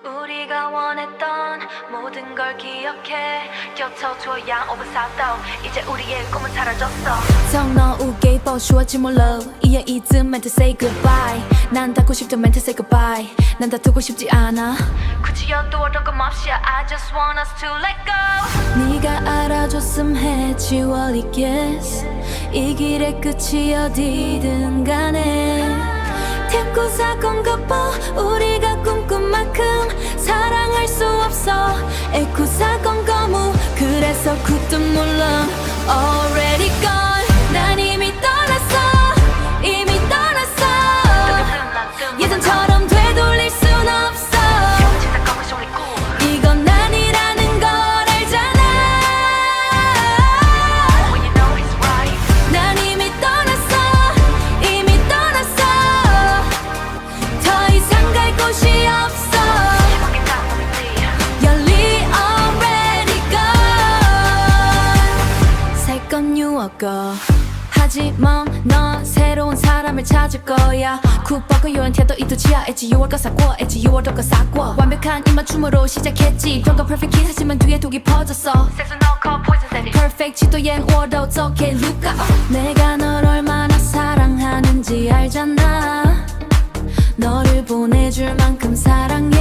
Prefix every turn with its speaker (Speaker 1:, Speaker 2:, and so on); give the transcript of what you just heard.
Speaker 1: 우리가 원했던 모든 걸 기억해 곁쳐줘야 오버사도 이제 우리의 꿈은 사라졌어
Speaker 2: 정 너우게 뻗주었지 몰라 이에 이쯤 멘트 say goodbye 난 닿고 싶던 멘트 say goodbye 난 다투고 싶지 않아
Speaker 1: 굳이 연도어던 것 없이 I just want us to let go
Speaker 2: 네가 알아줬음 해 10월 있겠어 이 길의 끝이 어디든 간에 태고 사건 거봐 우리가 꿈꾼 만큼 사랑할 수 없어 에쿠 사건 거무 그래서 굳도 몰라 Already gone 난 이미 떠났어 이미 떠났어 예전처럼 되돌릴 순 없어 이건 아니라는 걸 알잖아 난 이미 떠났어 이미 떠났어 더 이상 갈 곳이 없어 You're already gone 새건 유혹거 하지만 넌 새로운 사람을 찾을 거야 쿡박은 요한테도 이토지하했지 6월 거 사고 했지 6월도 거 사고 완벽한 입맞춤으로 시작했지 그런 거 perfect kiss 하지만 뒤에 독이 퍼졌어
Speaker 1: 세수놓고 poison steady
Speaker 2: perfect 지도엔 5월도 어떻게 루카 내가 널 얼마나 사랑하는지 알잖아 너를 보내줄 만큼 사랑해